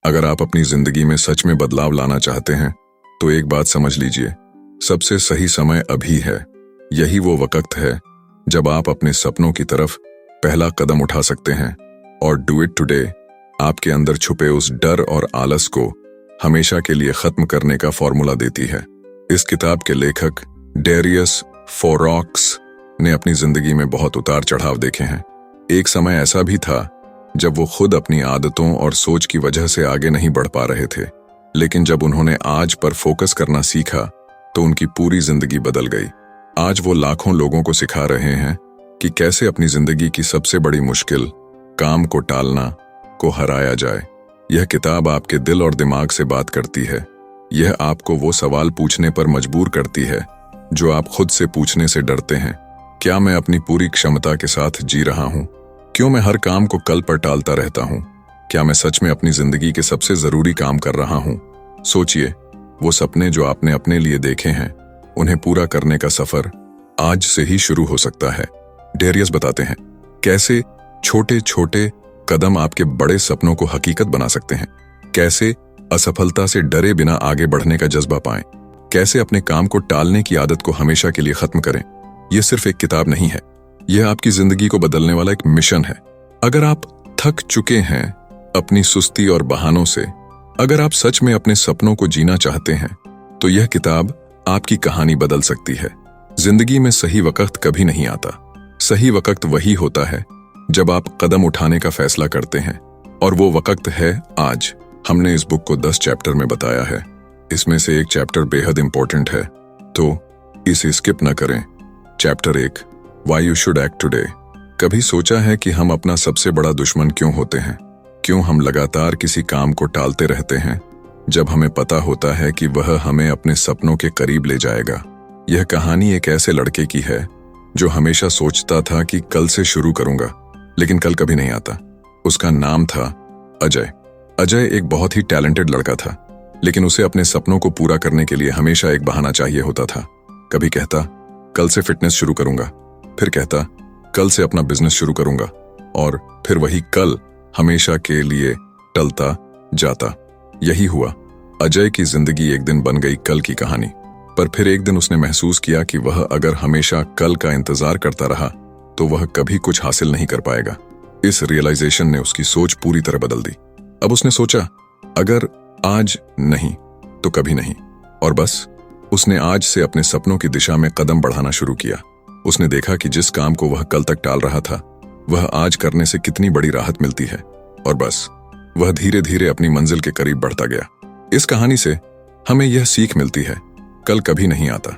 अगर आप अपनी जिंदगी में सच में बदलाव लाना चाहते हैं तो एक बात समझ लीजिए, सबसे सही समय अभी है। यही वो वक्त है जब आप अपने सपनों की तरफ पहला कदम उठा सकते हैं। और डू इट टुडे आपके अंदर छुपे उस डर और आलस को हमेशा के लिए खत्म करने का फॉर्मूला देती है। इस किताब के लेखक डेरियस फोरॉक्स ने अपनी जिंदगी में बहुत उतार चढ़ाव देखे हैं। एक समय ऐसा भी था जब वो खुद अपनी आदतों और सोच की वजह से आगे नहीं बढ़ पा रहे थे, लेकिन जब उन्होंने आज पर फोकस करना सीखा तो उनकी पूरी जिंदगी बदल गई। आज वो लाखों लोगों को सिखा रहे हैं कि कैसे अपनी जिंदगी की सबसे बड़ी मुश्किल, काम को टालना, को हराया जाए। यह किताब आपके दिल और दिमाग से बात करती है। यह आपको वो सवाल पूछने पर मजबूर करती है जो आप खुद से पूछने से डरते हैं। क्या मैं अपनी पूरी क्षमता के साथ जी रहा हूं? क्यों मैं हर काम को कल पर टालता रहता हूं? क्या मैं सच में अपनी जिंदगी के सबसे जरूरी काम कर रहा हूं? सोचिए, वो सपने जो आपने अपने लिए देखे हैं, उन्हें पूरा करने का सफर आज से ही शुरू हो सकता है। डेरियस बताते हैं कैसे छोटे छोटे कदम आपके बड़े सपनों को हकीकत बना सकते हैं, कैसे असफलता से डरे बिना आगे बढ़ने का जज्बा पाएं, कैसे अपने काम को टालने की आदत को हमेशा के लिए खत्म करें। यह सिर्फ एक किताब नहीं है, यह आपकी जिंदगी को बदलने वाला एक मिशन है। अगर आप थक चुके हैं अपनी सुस्ती और बहानों से, अगर आप सच में अपने सपनों को जीना चाहते हैं, तो यह किताब आपकी कहानी बदल सकती है। जिंदगी में सही वक्त कभी नहीं आता। सही वक्त वही होता है जब आप कदम उठाने का फैसला करते हैं, और वो वक्त है आज। हमने इस बुक को 10 चैप्टर में बताया है। इसमें से एक चैप्टर बेहद इंपॉर्टेंट है, तो इसे स्किप न करें। Chapter 1, why you should act today. कभी सोचा है कि हम अपना सबसे बड़ा दुश्मन क्यों होते हैं? क्यों हम लगातार किसी काम को टालते रहते हैं जब हमें पता होता है कि वह हमें अपने सपनों के करीब ले जाएगा? यह कहानी एक ऐसे लड़के की है जो हमेशा सोचता था कि कल से शुरू करूंगा, लेकिन कल कभी नहीं आता। उसका नाम था अजय। अजय एक बहुत ही टैलेंटेड लड़का था, लेकिन उसे अपने सपनों को पूरा करने के लिए हमेशा एक बहाना चाहिए होता था। कभी कहता कल से फिटनेस शुरू करूंगा, फिर कहता कल से अपना बिजनेस शुरू करूंगा, और फिर वही कल हमेशा के लिए टलता जाता। यही हुआ। अजय की जिंदगी एक दिन बन गई कल की कहानी। पर फिर एक दिन उसने महसूस किया कि वह अगर हमेशा कल का इंतजार करता रहा तो वह कभी कुछ हासिल नहीं कर पाएगा। इस रियलाइजेशन ने उसकी सोच पूरी तरह बदल दी। अब उसने सोचा, अगर आज नहीं तो कभी नहीं। और बस उसने आज से अपने सपनों की दिशा में कदम बढ़ाना शुरू किया। उसने देखा कि जिस काम को वह कल तक टाल रहा था, वह आज करने से कितनी बड़ी राहत मिलती है, और बस वह धीरे धीरे अपनी मंजिल के करीब बढ़ता गया। इस कहानी से हमें यह सीख मिलती है, कल कभी नहीं आता।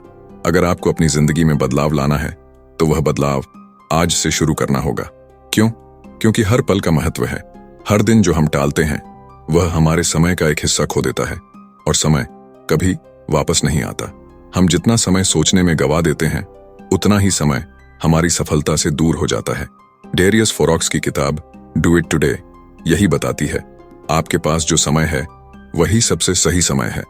अगर आपको अपनी जिंदगी में बदलाव लाना है तो वह बदलाव आज से शुरू करना होगा। क्यों? क्योंकि हर पल का महत्व है। हर दिन जो हम टालते हैं वह हमारे समय का एक हिस्सा खो देता है, और समय कभी वापस नहीं आता। हम जितना समय सोचने में गवा देते हैं, उतना ही समय हमारी सफलता से दूर हो जाता है। डेरियस फोरॉक्स की किताब डू इट टुडे यही बताती है, आपके पास जो समय है वही सबसे सही समय है।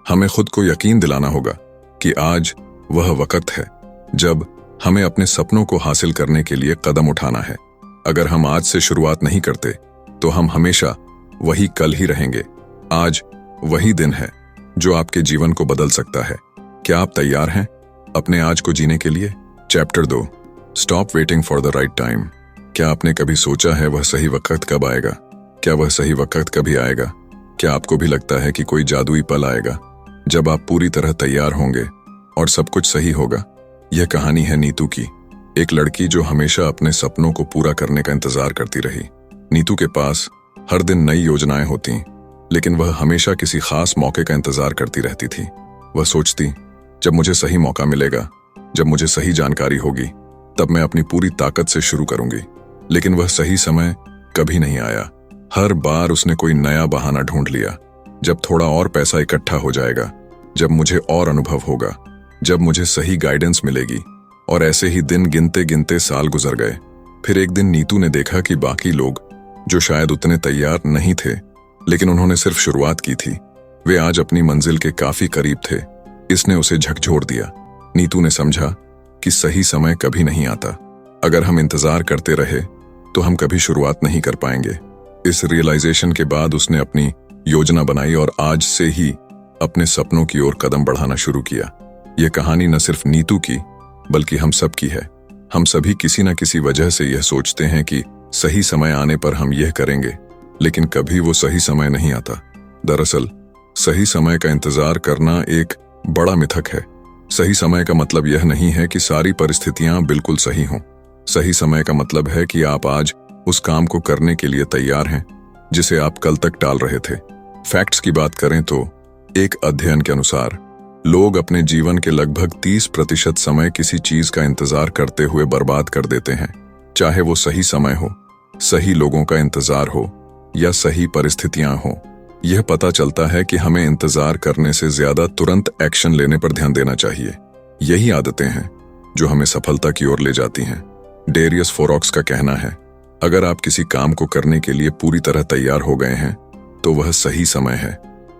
हमें खुद को यकीन दिलाना होगा कि आज वह वक्त है जब हमें अपने सपनों को हासिल करने के लिए कदम उठाना है। अगर हम आज से शुरुआत नहीं करते तो हम हमेशा वही कल ही रहेंगे। आज वही दिन है जो आपके जीवन को बदल सकता है। क्या आप तैयार हैं अपने आज को जीने के लिए? Chapter 2, stop waiting for the right time. क्या आपने कभी सोचा है वह सही वक्त कब आएगा? क्या वह सही वक्त कभी आएगा? क्या आपको भी लगता है कि कोई जादुई पल आएगा जब आप पूरी तरह तैयार होंगे और सब कुछ सही होगा? यह कहानी है नीतू की, एक लड़की जो हमेशा अपने सपनों को पूरा करने का इंतजार करती रही। नीतू के पास हर दिन नई योजनाएं होती, लेकिन वह हमेशा किसी खास मौके का इंतजार करती रहती थी। वह सोचती, जब मुझे सही मौका मिलेगा, जब मुझे सही जानकारी होगी, तब मैं अपनी पूरी ताकत से शुरू करूंगी। लेकिन वह सही समय कभी नहीं आया। हर बार उसने कोई नया बहाना ढूंढ लिया। जब थोड़ा और पैसा इकट्ठा हो जाएगा, जब मुझे और अनुभव होगा, जब मुझे सही गाइडेंस मिलेगी। और ऐसे ही दिन गिनते गिनते साल गुजर गए। फिर एक दिन नीतू ने देखा कि बाकी लोग जो शायद उतने तैयार नहीं थे, लेकिन उन्होंने सिर्फ शुरुआत की थी, वे आज अपनी मंजिल के काफी करीब थे। इसने उसे झकझोर दिया। नीतू ने समझा कि सही समय कभी नहीं आता। अगर हम इंतजार करते रहे तो हम कभी शुरुआत नहीं कर पाएंगे। इस रियलाइजेशन के बाद उसने अपनी योजना बनाई और आज से ही अपने सपनों की ओर कदम बढ़ाना शुरू किया। यह कहानी न सिर्फ नीतू की बल्कि हम सब की है। हम सभी किसी न किसी वजह से यह सोचते हैं कि सही समय आने पर हम यह करेंगे, लेकिन कभी वो सही समय नहीं आता। दरअसल सही समय का इंतजार करना एक बड़ा मिथक है। सही समय का मतलब यह नहीं है कि सारी परिस्थितियां बिल्कुल सही हों। सही समय का मतलब है कि आप आज उस काम को करने के लिए तैयार हैं जिसे आप कल तक टाल रहे थे। फैक्ट्स की बात करें तो एक अध्ययन के अनुसार लोग अपने जीवन के लगभग 30% समय किसी चीज का इंतजार करते हुए बर्बाद कर देते हैं, चाहे वो सही समय हो, सही लोगों का इंतजार हो या सही परिस्थितियां हो। यह पता चलता है कि हमें इंतजार करने से ज्यादा तुरंत एक्शन लेने पर ध्यान देना चाहिए। यही आदतें हैं जो हमें सफलता की ओर ले जाती हैं। डेरियस फोरॉक्स का कहना है, अगर आप किसी काम को करने के लिए पूरी तरह तैयार हो गए हैं तो वह सही समय है,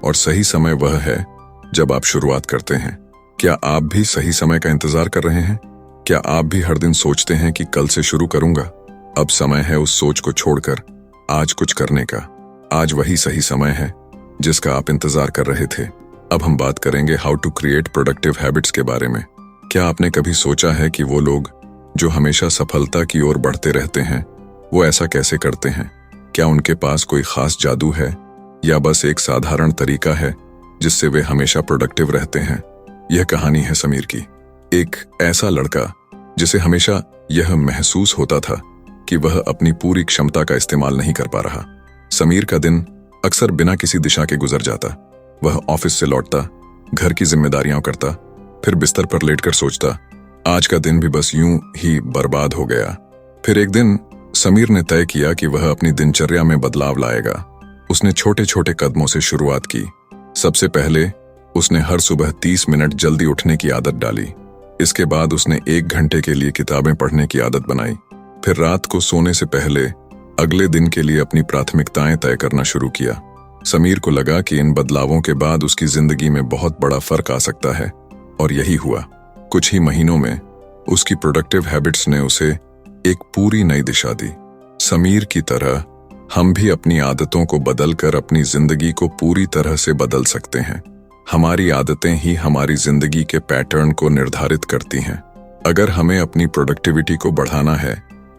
और सही समय वह है जब आप शुरुआत करते हैं। क्या आप भी सही समय का इंतजार कर रहे हैं? क्या आप भी हर दिन सोचते हैं कि कल से शुरू करूंगा? अब समय है उस सोच को छोड़कर आज कुछ करने का। आज वही सही समय है जिसका आप इंतजार कर रहे थे। अब हम बात करेंगे how to create productive habits के बारे में। क्या आपने कभी सोचा है कि वो लोग जो हमेशा सफलता की ओर बढ़ते रहते हैं वो ऐसा कैसे करते हैं? क्या उनके पास कोई खास जादू है या बस एक साधारण तरीका है जिससे वे हमेशा प्रोडक्टिव रहते हैं? यह कहानी है समीर की, एक ऐसा लड़का जिसे हमेशा यह महसूस होता था कि वह अपनी पूरी क्षमता का इस्तेमाल नहीं कर पा रहा। समीर का दिन अक्सर बिना किसी दिशा के गुजर जाता। वह ऑफिस से लौटता, घर की जिम्मेदारियां करता, फिर बिस्तर पर लेटकर सोचता, आज का दिन भी बस यूं ही बर्बाद हो गया। फिर एक दिन समीर ने तय किया कि वह अपनी दिनचर्या में बदलाव लाएगा। उसने छोटे छोटे कदमों से शुरुआत की। सबसे पहले उसने हर सुबह 30 मिनट जल्दी उठने की आदत डाली। इसके बाद उसने 1 घंटे के लिए किताबें पढ़ने की आदत बनाई। फिर रात को सोने से पहले अगले दिन के लिए अपनी प्राथमिकताएं तय करना शुरू किया। समीर को लगा कि इन बदलावों के बाद उसकी जिंदगी में बहुत बड़ा फर्क आ सकता है, और यही हुआ। कुछ ही महीनों में उसकी प्रोडक्टिव हैबिट्स ने उसे एक पूरी नई दिशा दी। समीर की तरह हम भी अपनी आदतों को बदलकर अपनी जिंदगी को पूरी तरह से बदल सकते हैं। हमारी आदतें ही हमारी जिंदगी के पैटर्न को निर्धारित करती हैं। अगर हमें अपनी प्रोडक्टिविटी को बढ़ाना है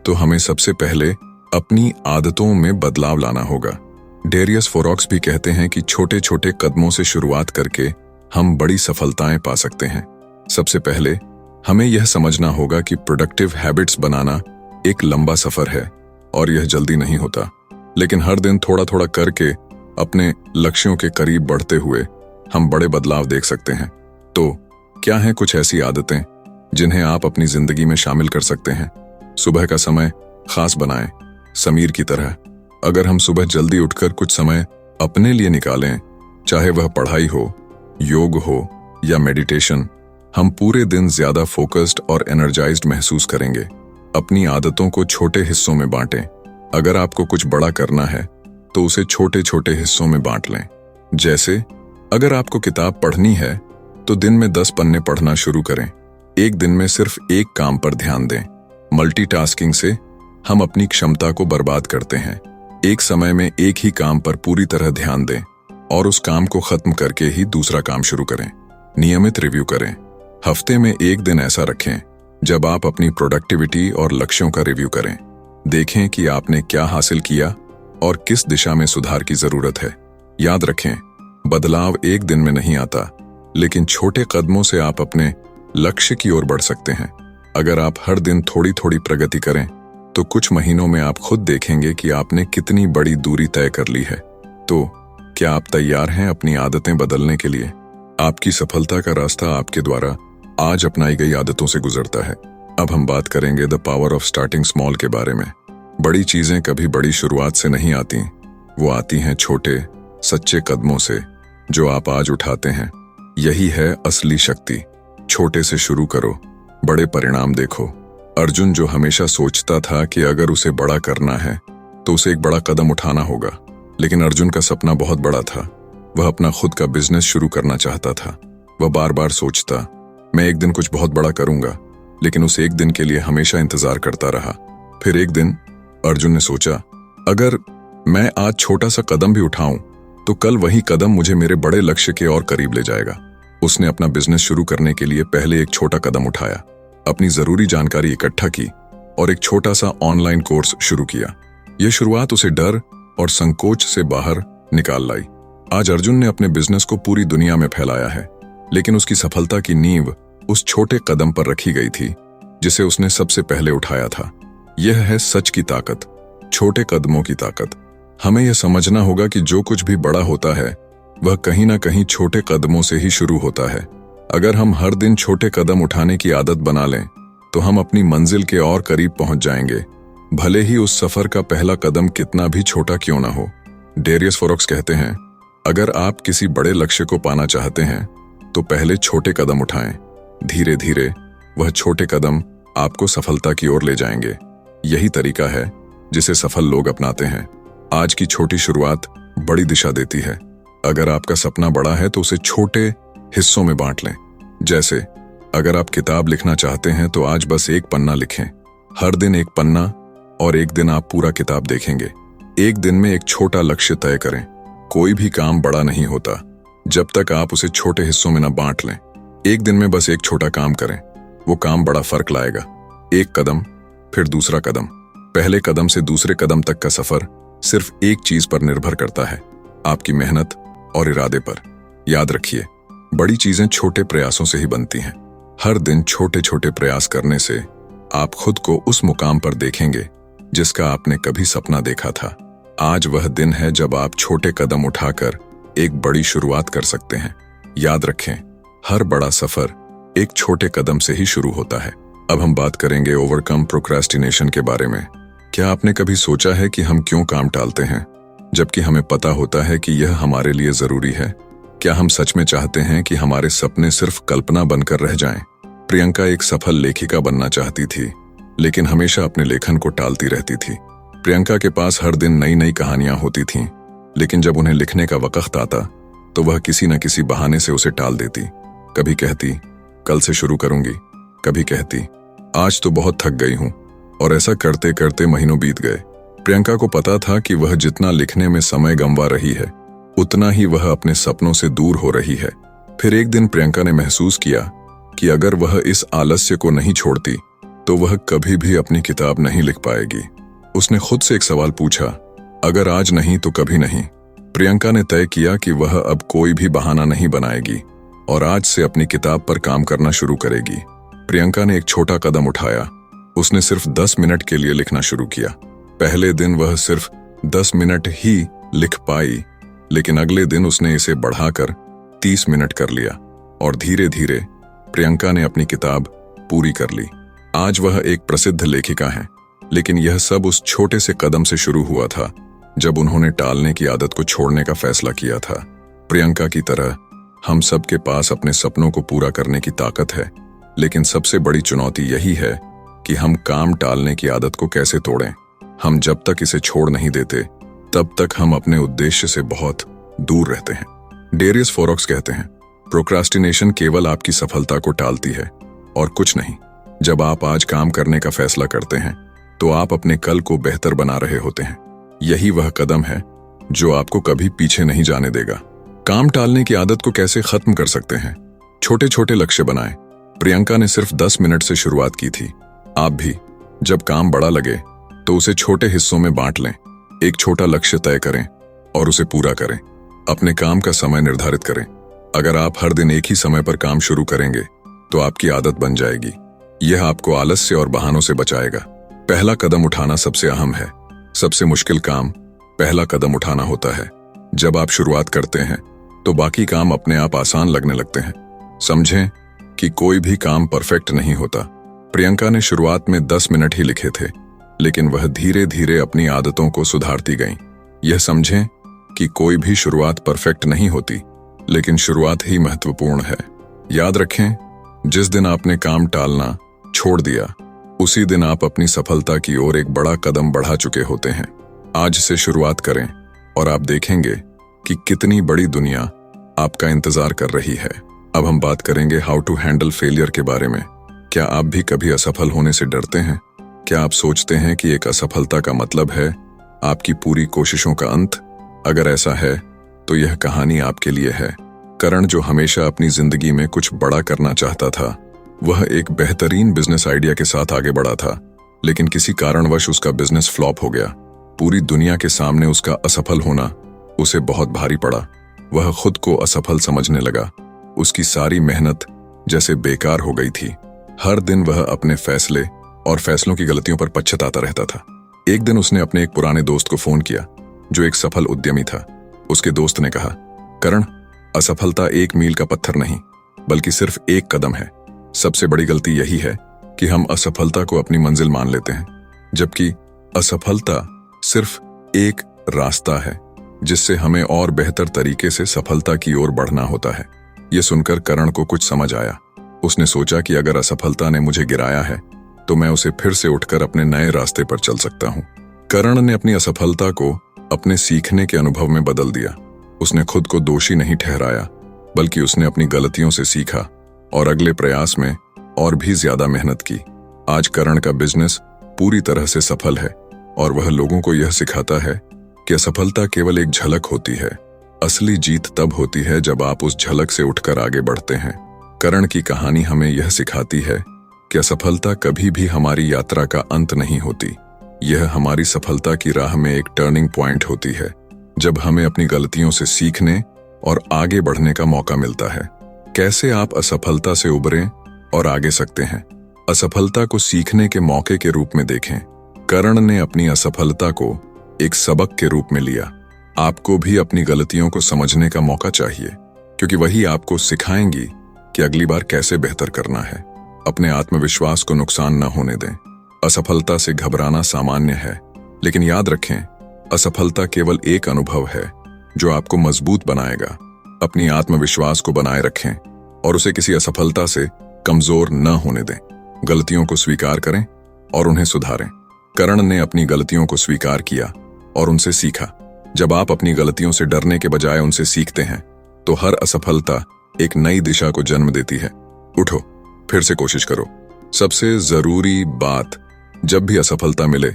तो हमें सबसे पहले अपनी आदतों में बदलाव लाना होगा। डेरियस फोरॉक्स भी कहते हैं कि छोटे छोटे कदमों से शुरुआत करके हम बड़ी सफलताएं पा सकते हैं। सबसे पहले हमें यह समझना होगा कि प्रोडक्टिव हैबिट्स बनाना एक लंबा सफर है और यह जल्दी नहीं होता, लेकिन हर दिन थोड़ा थोड़ा करके अपने लक्ष्यों के करीब बढ़ते हुए हम बड़े बदलाव देख सकते हैं। तो क्या हैं कुछ ऐसी आदतें जिन्हें आप अपनी जिंदगी में शामिल कर सकते हैं? सुबह का समय खास बनाएं। समीर की तरह अगर हम सुबह जल्दी उठकर कुछ समय अपने लिए निकालें, चाहे वह पढ़ाई हो, योग हो या मेडिटेशन, हम पूरे दिन ज्यादा फोकस्ड और एनर्जाइज्ड महसूस करेंगे। अपनी आदतों को छोटे हिस्सों में बांटें। अगर आपको कुछ बड़ा करना है तो उसे छोटे छोटे हिस्सों में बांट लें। जैसे अगर आपको किताब पढ़नी है तो दिन में 10 पन्ने पढ़ना शुरू करें। एक दिन में सिर्फ एक काम पर ध्यान दें। मल्टीटास्किंग से हम अपनी क्षमता को बर्बाद करते हैं। एक समय में एक ही काम पर पूरी तरह ध्यान दें और उस काम को खत्म करके ही दूसरा काम शुरू करें। नियमित रिव्यू करें। हफ्ते में एक दिन ऐसा रखें जब आप अपनी प्रोडक्टिविटी और लक्ष्यों का रिव्यू करें। देखें कि आपने क्या हासिल किया और किस दिशा में सुधार की जरूरत है। याद रखें, बदलाव एक दिन में नहीं आता, लेकिन छोटे कदमों से आप अपने लक्ष्य की ओर बढ़ सकते हैं। अगर आप हर दिन थोड़ी थोड़ी प्रगति करें तो कुछ महीनों में आप खुद देखेंगे कि आपने कितनी बड़ी दूरी तय कर ली है। तो क्या आप तैयार हैं अपनी आदतें बदलने के लिए? आपकी सफलता का रास्ता आपके द्वारा आज अपनाई गई आदतों से गुजरता है। अब हम बात करेंगे the power of starting small के बारे में। बड़ी चीजें कभी बड़ी शुरुआत से नहीं आती, वो आती हैं छोटे सच्चे कदमों से जो आप आज उठाते हैं। यही है असली शक्ति। छोटे से शुरू करो, बड़े परिणाम देखो। अर्जुन जो हमेशा सोचता था कि अगर उसे बड़ा करना है तो उसे एक बड़ा कदम उठाना होगा, लेकिन अर्जुन का सपना बहुत बड़ा था। वह अपना खुद का बिजनेस शुरू करना चाहता था। वह बार बार सोचता, मैं एक दिन कुछ बहुत बड़ा करूंगा, लेकिन उस एक दिन के लिए हमेशा इंतजार करता रहा। फिर एक दिन अर्जुन ने सोचा, अगर मैं आज छोटा सा कदम भी उठाऊं तो कल वही कदम मुझे मेरे बड़े लक्ष्य के और करीब ले जाएगा। उसने अपना बिजनेस शुरू करने के लिए पहले एक छोटा कदम उठाया, अपनी जरूरी जानकारी इकट्ठा की और एक छोटा सा ऑनलाइन कोर्स शुरू किया। यह शुरुआत उसे डर और संकोच से बाहर निकाल लाई। आज अर्जुन ने अपने बिजनेस को पूरी दुनिया में फैलाया है, लेकिन उसकी सफलता की नींव उस छोटे कदम पर रखी गई थी जिसे उसने सबसे पहले उठाया था। यह है सच की ताकत, छोटे कदमों की ताकत। हमें यह समझना होगा कि जो कुछ भी बड़ा होता है वह कहीं ना कहीं छोटे कदमों से ही शुरू होता है। अगर हम हर दिन छोटे कदम उठाने की आदत बना लें तो हम अपनी मंजिल के और करीब पहुंच जाएंगे, भले ही उस सफर का पहला कदम कितना भी छोटा क्यों ना हो। डेरियस फोरक्स कहते हैं, अगर आप किसी बड़े लक्ष्य को पाना चाहते हैं तो पहले छोटे कदम उठाएं। धीरे धीरे वह छोटे कदम आपको सफलता की ओर ले जाएंगे। यही तरीका है जिसे सफल लोग अपनाते हैं। आज की छोटी शुरुआत बड़ी दिशा देती है। अगर आपका सपना बड़ा है तो उसे छोटे हिस्सों में बांट लें। जैसे अगर आप किताब लिखना चाहते हैं तो आज बस एक पन्ना लिखें। हर दिन एक पन्ना और एक दिन आप पूरा किताब देखेंगे। एक दिन में एक छोटा लक्ष्य तय करें। कोई भी काम बड़ा नहीं होता जब तक आप उसे छोटे हिस्सों में न बांट लें। एक दिन में बस एक छोटा काम करें, वो काम बड़ा फर्क लाएगा। एक कदम, फिर दूसरा कदम। पहले कदम से दूसरे कदम तक का सफर सिर्फ एक चीज पर निर्भर करता है, आपकी मेहनत और इरादे पर। याद रखिए, बड़ी चीजें छोटे प्रयासों से ही बनती हैं। हर दिन छोटे छोटे प्रयास करने से आप खुद को उस मुकाम पर देखेंगे जिसका आपने कभी सपना देखा था। आज वह दिन है जब आप छोटे कदम उठाकर एक बड़ी शुरुआत कर सकते हैं। याद रखें, हर बड़ा सफर एक छोटे कदम से ही शुरू होता है। अब हम बात करेंगे ओवरकम प्रोक्रेस्टिनेशन के बारे में। क्या आपने कभी सोचा है कि हम क्यों काम टालते हैं जबकि हमें पता होता है कि यह हमारे लिए जरूरी है? क्या हम सच में चाहते हैं कि हमारे सपने सिर्फ कल्पना बनकर रह जाएं? प्रियंका एक सफल लेखिका बनना चाहती थी, लेकिन हमेशा अपने लेखन को टालती रहती थी। प्रियंका के पास हर दिन नई नई कहानियां होती थीं, लेकिन जब उन्हें लिखने का वक्त आता तो वह किसी न किसी बहाने से उसे टाल देती। कभी कहती कल से शुरू करूंगी, कभी कहती आज तो बहुत थक गई हूं, और ऐसा करते करते महीनों बीत गए। प्रियंका को पता था कि वह जितना लिखने में समय गंवा रही है उतना ही वह अपने सपनों से दूर हो रही है। फिर एक दिन प्रियंका ने महसूस किया कि अगर वह इस आलस्य को नहीं छोड़ती तो वह कभी भी अपनी किताब नहीं लिख पाएगी। उसने खुद से एक सवाल पूछा, अगर आज नहीं तो कभी नहीं। प्रियंका ने तय किया कि वह अब कोई भी बहाना नहीं बनाएगी और आज से अपनी किताब पर काम करना शुरू करेगी। प्रियंका ने एक छोटा कदम उठाया। उसने सिर्फ 10 मिनट के लिए लिखना शुरू किया। पहले दिन वह सिर्फ 10 मिनट ही लिख पाई, लेकिन अगले दिन उसने इसे बढ़ाकर 30 मिनट कर लिया और धीरे धीरे प्रियंका ने अपनी किताब पूरी कर ली। आज वह एक प्रसिद्ध लेखिका हैं, लेकिन यह सब उस छोटे से कदम से शुरू हुआ था जब उन्होंने टालने की आदत को छोड़ने का फैसला किया था। प्रियंका की तरह हम सब के पास अपने सपनों को पूरा करने की ताकत है, लेकिन सबसे बड़ी चुनौती यही है कि हम काम टालने की आदत को कैसे तोड़ें। हम जब तक इसे छोड़ नहीं देते तब तक हम अपने उद्देश्य से बहुत दूर रहते हैं। डेरियस फोरक्स कहते हैं, प्रोक्रास्टिनेशन केवल आपकी सफलता को टालती है और कुछ नहीं। जब आप आज काम करने का फैसला करते हैं तो आप अपने कल को बेहतर बना रहे होते हैं। यही वह कदम है जो आपको कभी पीछे नहीं जाने देगा। काम टालने की आदत को कैसे खत्म कर सकते हैं? छोटे छोटे लक्ष्य बनाएं। प्रियंका ने सिर्फ 10 मिनट से शुरुआत की थी। आप भी जब काम बड़ा लगे तो उसे छोटे हिस्सों में बांट लें। एक छोटा लक्ष्य तय करें और उसे पूरा करें। अपने काम का समय निर्धारित करें। अगर आप हर दिन एक ही समय पर काम शुरू करेंगे तो आपकी आदत बन जाएगी। यह आपको आलस्य और बहानों से बचाएगा। पहला कदम उठाना सबसे अहम है। सबसे मुश्किल काम पहला कदम उठाना होता है। जब आप शुरुआत करते हैं तो बाकी काम अपने आप आसान लगने लगते हैं। समझें कि कोई भी काम परफेक्ट नहीं होता। प्रियंका ने शुरुआत में 10 मिनट ही लिखे थे, लेकिन वह धीरे धीरे अपनी आदतों को सुधारती गईं। यह समझें कि कोई भी शुरुआत परफेक्ट नहीं होती, लेकिन शुरुआत ही महत्वपूर्ण है। याद रखें, जिस दिन आपने काम टालना छोड़ दिया उसी दिन आप अपनी सफलता की ओर एक बड़ा कदम बढ़ा चुके होते हैं। आज से शुरुआत करें और आप देखेंगे कि कितनी बड़ी दुनिया आपका इंतजार कर रही है। अब हम बात करेंगे हाउ टू हैंडल फेलियर के बारे में। क्या आप भी कभी असफल होने से डरते हैं? क्या आप सोचते हैं कि एक असफलता का मतलब है आपकी पूरी कोशिशों का अंत? अगर ऐसा है तो यह कहानी आपके लिए है। करण, जो हमेशा अपनी जिंदगी में कुछ बड़ा करना चाहता था, वह एक बेहतरीन बिजनेस आइडिया के साथ आगे बढ़ा था, लेकिन किसी कारणवश उसका बिजनेस फ्लॉप हो गया। पूरी दुनिया के सामने उसका असफल होना उसे बहुत भारी पड़ा। वह खुद को असफल समझने लगा। उसकी सारी मेहनत जैसे बेकार हो गई थी। हर दिन वह अपने फैसले और फैसलों की गलतियों पर पछताता रहता था। एक दिन उसने अपने एक पुराने दोस्त को फोन किया, जो एक सफल उद्यमी था। उसके दोस्त ने कहा, करण, असफलता एक मील का पत्थर नहीं, बल्कि सिर्फ एक कदम है। सबसे बड़ी गलती यही है कि हम असफलता को अपनी मंजिल मान लेते हैं, जबकि असफलता सिर्फ एक रास्ता है जिससे हमें और बेहतर तरीके से सफलता की ओर बढ़ना होता है। यह सुनकर करण को कुछ समझ आया। उसने सोचा कि अगर असफलता ने मुझे गिराया है, तो मैं उसे फिर से उठकर अपने नए रास्ते पर चल सकता हूं। करण ने अपनी असफलता को अपने सीखने के अनुभव में बदल दिया। उसने खुद को दोषी नहीं ठहराया, बल्कि उसने अपनी गलतियों से सीखा और अगले प्रयास में और भी ज्यादा मेहनत की। आज करण का बिजनेस पूरी तरह से सफल है और वह लोगों को यह सिखाता है कि असफलता केवल एक झलक होती है। असली जीत तब होती है जब आप उस झलक से उठकर आगे बढ़ते हैं। करण की कहानी हमें यह सिखाती है कि असफलता कभी भी हमारी यात्रा का अंत नहीं होती। यह हमारी सफलता की राह में एक टर्निंग पॉइंट होती है, जब हमें अपनी गलतियों से सीखने और आगे बढ़ने का मौका मिलता है। कैसे आप असफलता से उबरें और आगे सकते हैं? असफलता को सीखने के मौके के रूप में देखें। करण ने अपनी असफलता को एक सबक के रूप में लिया। आपको भी अपनी गलतियों को समझने का मौका चाहिए, क्योंकि वही आपको सिखाएंगी कि अगली बार कैसे बेहतर करना है। अपने आत्मविश्वास को नुकसान न होने दें। असफलता से घबराना सामान्य है, लेकिन याद रखें, असफलता केवल एक अनुभव है जो आपको मजबूत बनाएगा। अपनी आत्मविश्वास को बनाए रखें और उसे किसी असफलता से कमजोर न होने दें। गलतियों को स्वीकार करें और उन्हें सुधारें। करण ने अपनी गलतियों को स्वीकार किया और उनसे सीखा। जब आप अपनी गलतियों से डरने के बजाय उनसे सीखते हैं, तो हर असफलता एक नई दिशा को जन्म देती है। उठो, फिर से कोशिश करो। सबसे जरूरी बात, जब भी असफलता मिले,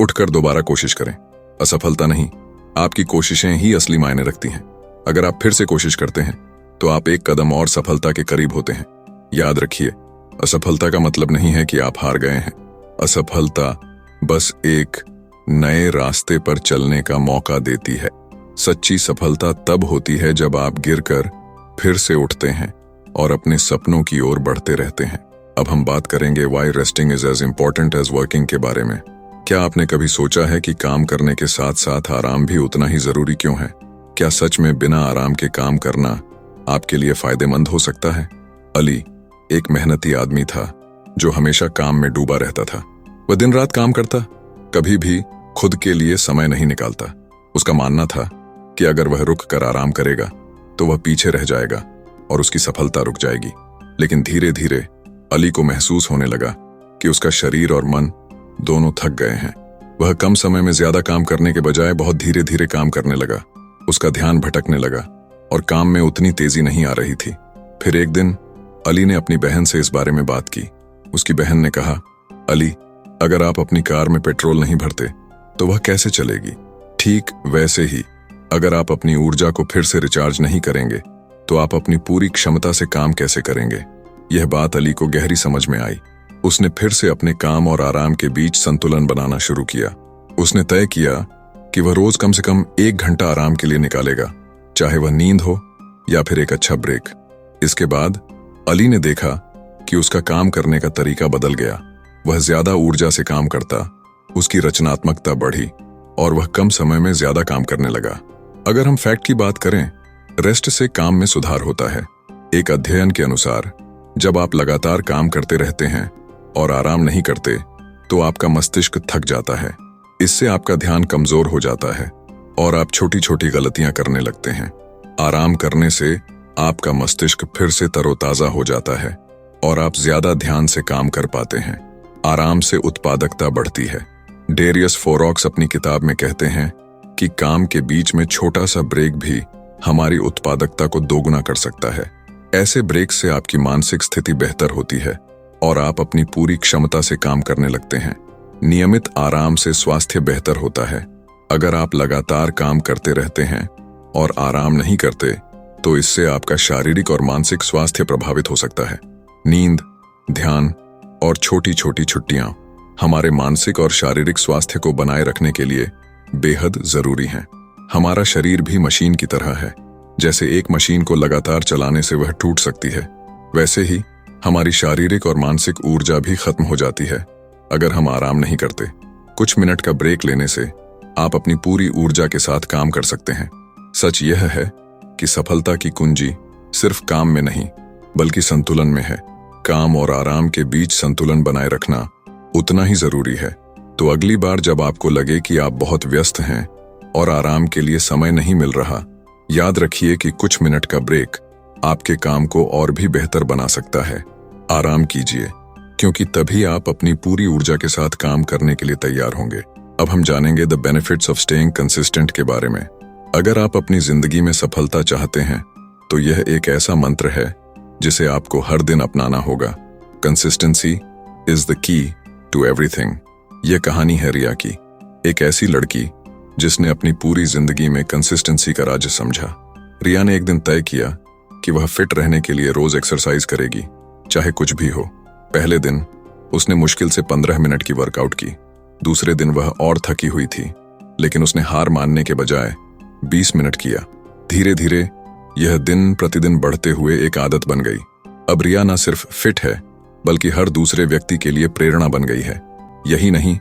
उठकर दोबारा कोशिश करें। असफलता नहीं, आपकी कोशिशें ही असली मायने रखती हैं। अगर आप फिर से कोशिश करते हैं, तो आप एक कदम और सफलता के करीब होते हैं। याद रखिए, असफलता का मतलब नहीं है कि आप हार गए हैं। असफलता बस एक नए रास्ते पर चलने का मौका देती है। सच्ची सफलता तब होती है जब आप गिरकर फिर से उठते हैं और अपने सपनों की ओर बढ़ते रहते हैं। अब हम बात करेंगे why resting is as important as working के बारे में। क्या आपने कभी सोचा है कि काम करने के साथ साथ आराम भी उतना ही जरूरी क्यों है? क्या सच में बिना आराम के काम करना आपके लिए फायदेमंद हो सकता है? अली एक मेहनती आदमी था जो हमेशा काम में डूबा रहता था। वह दिन रात काम करता, कभी भी खुद के लिए समय नहीं निकालता। उसका मानना था कि अगर वह रुक कर आराम करेगा तो वह पीछे रह जाएगा और उसकी सफलता रुक जाएगी। लेकिन धीरे धीरे अली को महसूस होने लगा कि उसका शरीर और मन दोनों थक गए हैं। वह कम समय में ज्यादा काम करने के बजाय बहुत धीरे धीरे काम करने लगा। उसका ध्यान भटकने लगा और काम में उतनी तेजी नहीं आ रही थी। फिर एक दिन अली ने अपनी बहन से इस बारे में बात की। उसकी बहन ने कहा, अली, अगर आप अपनी कार में पेट्रोल नहीं भरते तो वह कैसे चलेगी? ठीक वैसे ही अगर आप अपनी ऊर्जा को फिर से रिचार्ज नहीं करेंगे तो आप अपनी पूरी क्षमता से काम कैसे करेंगे? यह बात अली को गहरी समझ में आई। उसने फिर से अपने काम और आराम के बीच संतुलन बनाना शुरू किया। उसने तय किया कि वह रोज कम से कम 1 घंटा आराम के लिए निकालेगा, चाहे वह नींद हो या फिर एक अच्छा ब्रेक। इसके बाद अली ने देखा कि उसका काम करने का तरीका बदल गया। वह ज्यादा ऊर्जा से काम करता, उसकी रचनात्मकता बढ़ी और वह कम समय में ज्यादा काम करने लगा। अगर हम फैक्ट की बात करें, रेस्ट से काम में सुधार होता है। एक अध्ययन के अनुसार जब आप लगातार काम करते रहते हैं और आराम नहीं करते, तो आपका मस्तिष्क थक जाता है। इससे आपका ध्यान कमजोर हो जाता है और आप छोटी छोटी गलतियां करने लगते हैं। आराम करने से आपका मस्तिष्क फिर से तरोताजा हो जाता है और आप ज्यादा ध्यान से काम कर पाते हैं। आराम से उत्पादकता बढ़ती है। डेरियस फोरॉक्स अपनी किताब में कहते हैं कि काम के बीच में छोटा सा ब्रेक भी हमारी उत्पादकता को दोगुना कर सकता है। ऐसे ब्रेक से आपकी मानसिक स्थिति बेहतर होती है और आप अपनी पूरी क्षमता से काम करने लगते हैं। नियमित आराम से स्वास्थ्य बेहतर होता है। अगर आप लगातार काम करते रहते हैं और आराम नहीं करते तो इससे आपका शारीरिक और मानसिक स्वास्थ्य प्रभावित हो सकता है। नींद, ध्यान और छोटी छोटी छुट्टियां हमारे मानसिक और शारीरिक स्वास्थ्य को बनाए रखने के लिए बेहद जरूरी हैं। हमारा शरीर भी मशीन की तरह है। जैसे एक मशीन को लगातार चलाने से वह टूट सकती है, वैसे ही हमारी शारीरिक और मानसिक ऊर्जा भी खत्म हो जाती है अगर हम आराम नहीं करते। कुछ मिनट का ब्रेक लेने से आप अपनी पूरी ऊर्जा के साथ काम कर सकते हैं। सच यह है कि सफलता की कुंजी सिर्फ काम में नहीं बल्कि संतुलन में है। काम और आराम के बीच संतुलन बनाए रखना उतना ही जरूरी है। तो अगली बार जब आपको लगे कि आप बहुत व्यस्त हैं और आराम के लिए समय नहीं मिल रहा, याद रखिए कि कुछ मिनट का ब्रेक आपके काम को और भी बेहतर बना सकता है। आराम कीजिए, क्योंकि तभी आप अपनी पूरी ऊर्जा के साथ काम करने के लिए तैयार होंगे। अब हम जानेंगे the benefits of staying consistent के बारे में। अगर आप अपनी जिंदगी में सफलता चाहते हैं तो यह एक ऐसा मंत्र है जिसे आपको हर दिन अपनाना होगा। Consistency is the key to everything. यह कहानी है रिया की, एक ऐसी लड़की जिसने अपनी पूरी जिंदगी में कंसिस्टेंसी का राज समझा। रिया ने एक दिन तय किया कि वह फिट रहने के लिए रोज एक्सरसाइज करेगी, चाहे कुछ भी हो। पहले दिन उसने मुश्किल से 15 मिनट की वर्कआउट की। दूसरे दिन वह और थकी हुई थी, लेकिन उसने हार मानने के बजाय 20 मिनट किया। धीरे धीरे यह दिन प्रतिदिन बढ़ते हुए एक आदत बन गई। अब रिया न सिर्फ फिट है बल्कि हर दूसरे व्यक्ति के लिए प्रेरणा बन गई है। यही नहीं,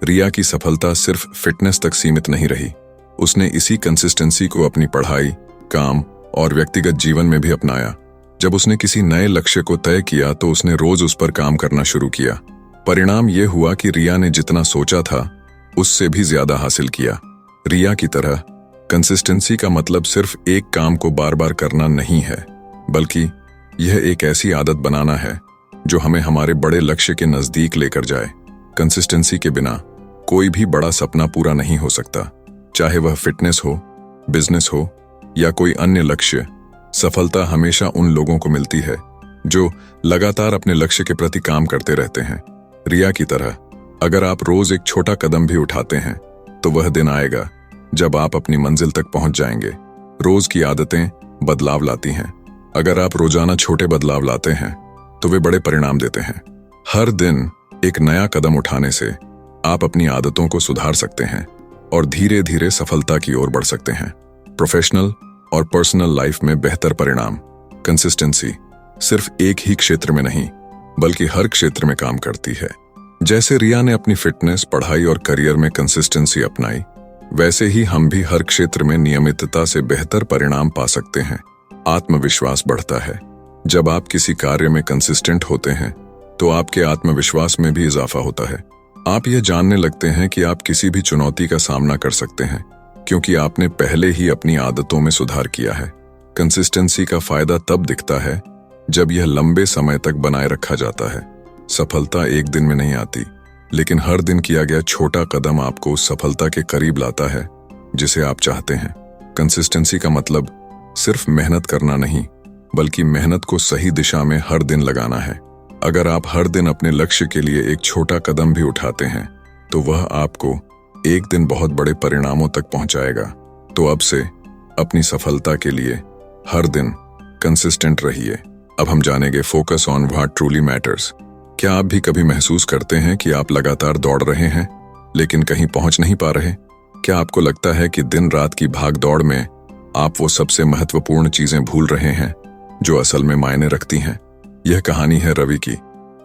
रिया की सफलता सिर्फ फिटनेस तक सीमित नहीं रही। उसने इसी कंसिस्टेंसी को अपनी पढ़ाई, काम और व्यक्तिगत जीवन में भी अपनाया। जब उसने किसी नए लक्ष्य को तय किया तो उसने रोज उस पर काम करना शुरू किया। परिणाम यह हुआ कि रिया ने जितना सोचा था उससे भी ज्यादा हासिल किया। रिया की तरह कंसिस्टेंसी का मतलब सिर्फ एक काम को बार बार करना नहीं है, बल्कि यह एक ऐसी आदत बनाना है जो हमें हमारे बड़े लक्ष्य के नजदीक लेकर जाए। कंसिस्टेंसी के बिना कोई भी बड़ा सपना पूरा नहीं हो सकता, चाहे वह फिटनेस हो, बिजनेस हो या कोई अन्य लक्ष्य। सफलता हमेशा उन लोगों को मिलती है जो लगातार अपने लक्ष्य के प्रति काम करते रहते हैं। रिया की तरह अगर आप रोज एक छोटा कदम भी उठाते हैं तो वह दिन आएगा जब आप अपनी मंजिल तक पहुंच जाएंगे। रोज की आदतें बदलाव लाती हैं। अगर आप रोजाना छोटे बदलाव लाते हैं तो वे बड़े परिणाम देते हैं। हर दिन एक नया कदम उठाने से आप अपनी आदतों को सुधार सकते हैं और धीरे धीरे सफलता की ओर बढ़ सकते हैं। प्रोफेशनल और पर्सनल लाइफ में बेहतर परिणाम। कंसिस्टेंसी सिर्फ एक ही क्षेत्र में नहीं बल्कि हर क्षेत्र में काम करती है। जैसे रिया ने अपनी फिटनेस, पढ़ाई और करियर में कंसिस्टेंसी अपनाई, वैसे ही हम भी हर क्षेत्र में नियमितता से बेहतर परिणाम पा सकते हैं। आत्मविश्वास बढ़ता है। जब आप किसी कार्य में कंसिस्टेंट होते हैं तो आपके आत्मविश्वास में भी इजाफा होता है। आप यह जानने लगते हैं कि आप किसी भी चुनौती का सामना कर सकते हैं, क्योंकि आपने पहले ही अपनी आदतों में सुधार किया है। कंसिस्टेंसी का फायदा तब दिखता है जब यह लंबे समय तक बनाए रखा जाता है। सफलता एक दिन में नहीं आती, लेकिन हर दिन किया गया छोटा कदम आपको उस सफलता के करीब लाता है जिसे आप चाहते हैं। कंसिस्टेंसी का मतलब सिर्फ मेहनत करना नहीं, बल्कि मेहनत को सही दिशा में हर दिन लगाना है। अगर आप हर दिन अपने लक्ष्य के लिए एक छोटा कदम भी उठाते हैं तो वह आपको एक दिन बहुत बड़े परिणामों तक पहुंचाएगा। तो अब से अपनी सफलता के लिए हर दिन कंसिस्टेंट रहिए। अब हम जानेंगे focus on what truly matters. क्या आप भी कभी महसूस करते हैं कि आप लगातार दौड़ रहे हैं लेकिन कहीं पहुंच नहीं पा रहे? क्या आपको लगता है कि दिन रात की भाग दौड़ में आप वो सबसे महत्वपूर्ण चीजें भूल रहे हैं जो असल में मायने रखती हैं? यह कहानी है रवि की,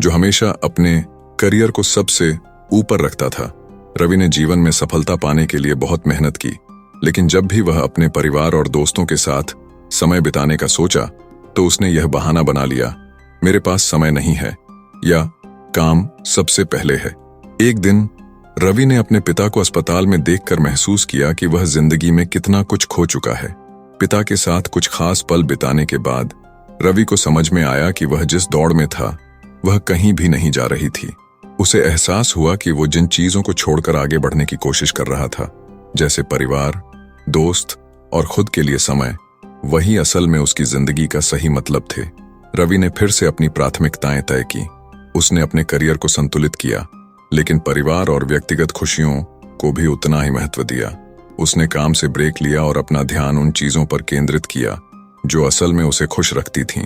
जो हमेशा अपने करियर को सबसे ऊपर रखता था। रवि ने जीवन में सफलता पाने के लिए बहुत मेहनत की, लेकिन जब भी वह अपने परिवार और दोस्तों के साथ समय बिताने का सोचा तो उसने यह बहाना बना लिया, मेरे पास समय नहीं है या काम सबसे पहले है। एक दिन रवि ने अपने पिता को अस्पताल में देखकर महसूस किया कि वह जिंदगी में कितना कुछ खो चुका है। पिता के साथ कुछ खास पल बिताने के बाद रवि को समझ में आया कि वह जिस दौड़ में था वह कहीं भी नहीं जा रही थी। उसे एहसास हुआ कि वो जिन चीजों को छोड़कर आगे बढ़ने की कोशिश कर रहा था, जैसे परिवार, दोस्त और खुद के लिए समय, वही असल में उसकी जिंदगी का सही मतलब थे। रवि ने फिर से अपनी प्राथमिकताएं तय की। उसने अपने करियर को संतुलित किया, लेकिन परिवार और व्यक्तिगत खुशियों को भी उतना ही महत्व दिया। उसने काम से ब्रेक लिया और अपना ध्यान उन चीजों पर केंद्रित किया जो असल में उसे खुश रखती थीं।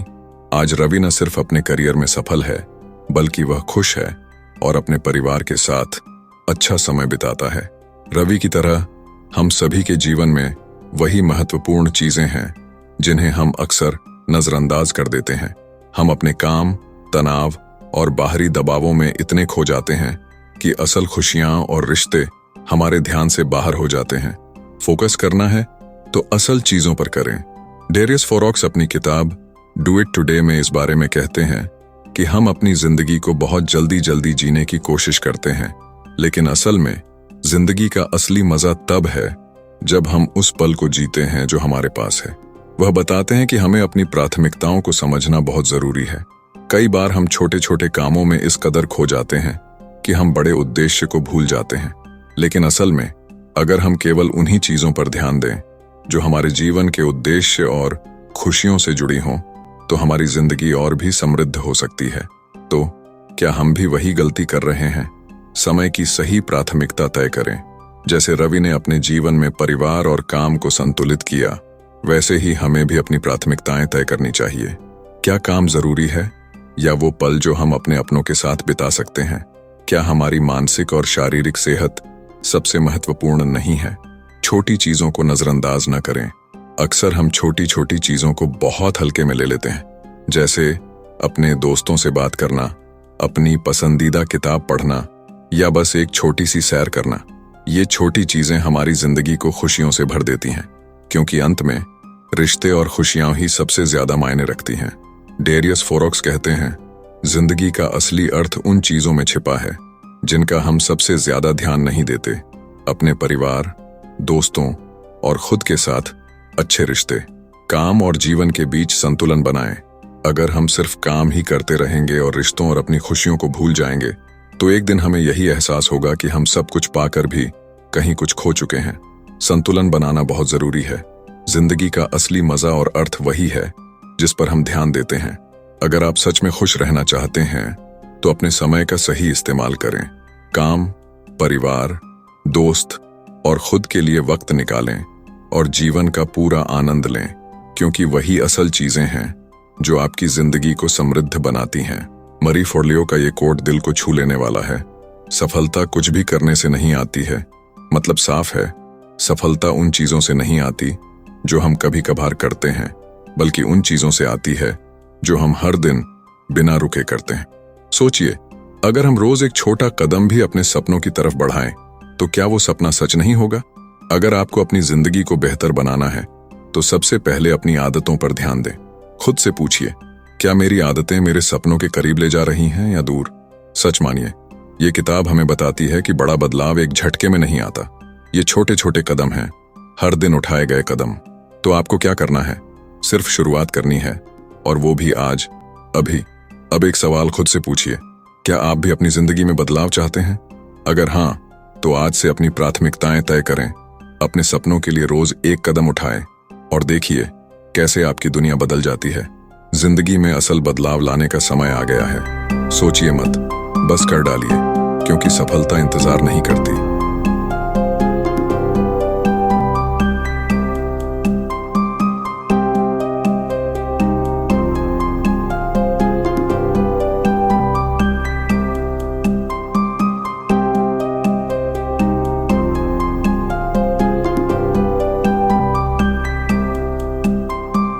आज रवि न सिर्फ अपने करियर में सफल है, बल्कि वह खुश है और अपने परिवार के साथ अच्छा समय बिताता है। रवि की तरह हम सभी के जीवन में वही महत्वपूर्ण चीजें हैं जिन्हें हम अक्सर नजरअंदाज कर देते हैं। हम अपने काम, तनाव और बाहरी दबावों में इतने खो जाते हैं कि असल खुशियां और रिश्ते हमारे ध्यान से बाहर हो जाते हैं। फोकस करना है तो असल चीजों पर करें। डेरियस फोरॉक्स अपनी किताब डू इट टुडे में इस बारे में कहते हैं कि हम अपनी जिंदगी को बहुत जल्दी जीने की कोशिश करते हैं, लेकिन असल में जिंदगी का असली मजा तब है जब हम उस पल को जीते हैं जो हमारे पास है। वह बताते हैं कि हमें अपनी प्राथमिकताओं को समझना बहुत जरूरी है। कई बार हम छोटे छोटे कामों में इस कदर खो जाते हैं कि हम बड़े उद्देश्य को भूल जाते हैं, लेकिन असल में अगर हम केवल उन्हीं चीजों पर ध्यान दें जो हमारे जीवन के उद्देश्य और खुशियों से जुड़ी हों, तो हमारी जिंदगी और भी समृद्ध हो सकती है। तो क्या हम भी वही गलती कर रहे हैं? समय की सही प्राथमिकता तय करें। जैसे रवि ने अपने जीवन में परिवार और काम को संतुलित किया, वैसे ही हमें भी अपनी प्राथमिकताएं तय करनी चाहिए। क्या काम जरूरी है या वो पल जो हम अपने अपनों के साथ बिता सकते हैं? क्या हमारी मानसिक और शारीरिक सेहत सबसे महत्वपूर्ण नहीं है? छोटी चीजों को नजरअंदाज न करें। अक्सर हम छोटी छोटी चीजों को बहुत हल्के में ले लेते हैं, जैसे अपने दोस्तों से बात करना, अपनी पसंदीदा किताब पढ़ना या बस एक छोटी सी सैर करना। ये छोटी चीजें हमारी जिंदगी को खुशियों से भर देती हैं, क्योंकि अंत में रिश्ते और खुशियां ही सबसे ज्यादा मायने रखती हैं। डेरियस फोरॉक्स कहते हैं, जिंदगी का असली अर्थ उन चीजों में छिपा है जिनका हम सबसे ज्यादा ध्यान नहीं देते। अपने परिवार, दोस्तों और खुद के साथ अच्छे रिश्ते, काम और जीवन के बीच संतुलन बनाएं। अगर हम सिर्फ काम ही करते रहेंगे और रिश्तों और अपनी खुशियों को भूल जाएंगे, तो एक दिन हमें यही एहसास होगा कि हम सब कुछ पाकर भी कहीं कुछ खो चुके हैं। संतुलन बनाना बहुत जरूरी है। जिंदगी का असली मजा और अर्थ वही है जिस पर हम ध्यान देते हैं। अगर आप सच में खुश रहना चाहते हैं, तो अपने समय का सही इस्तेमाल करें। काम, परिवार, दोस्त और खुद के लिए वक्त निकालें और जीवन का पूरा आनंद लें, क्योंकि वही असल चीजें हैं जो आपकी जिंदगी को समृद्ध बनाती हैं। मरी फोर्लियो का ये कोट दिल को छू लेने वाला है। सफलता कुछ भी करने से नहीं आती है। मतलब साफ है, सफलता उन चीजों से नहीं आती जो हम कभी कभार करते हैं, बल्कि उन चीजों से आती है जो हम हर दिन बिना रुके करते हैं। सोचिए, अगर हम रोज एक छोटा कदम भी अपने सपनों की तरफ बढ़ाएं, तो क्या वो सपना सच नहीं होगा? अगर आपको अपनी जिंदगी को बेहतर बनाना है, तो सबसे पहले अपनी आदतों पर ध्यान दें। खुद से पूछिए, क्या मेरी आदतें मेरे सपनों के करीब ले जा रही हैं या दूर? सच मानिए, ये किताब हमें बताती है कि बड़ा बदलाव एक झटके में नहीं आता। ये छोटे छोटे कदम हैं, हर दिन उठाए गए कदम। तो आपको क्या करना है? सिर्फ शुरुआत करनी है, और वो भी आज, अभी। अब एक सवाल खुद से पूछिए, क्या आप भी अपनी जिंदगी में बदलाव चाहते हैं? अगर हाँ, तो आज से अपनी प्राथमिकताएं तय करें। अपने सपनों के लिए रोज एक कदम उठाएं और देखिए कैसे आपकी दुनिया बदल जाती है। जिंदगी में असल बदलाव लाने का समय आ गया है। सोचिए मत, बस कर डालिए, क्योंकि सफलता इंतजार नहीं करती।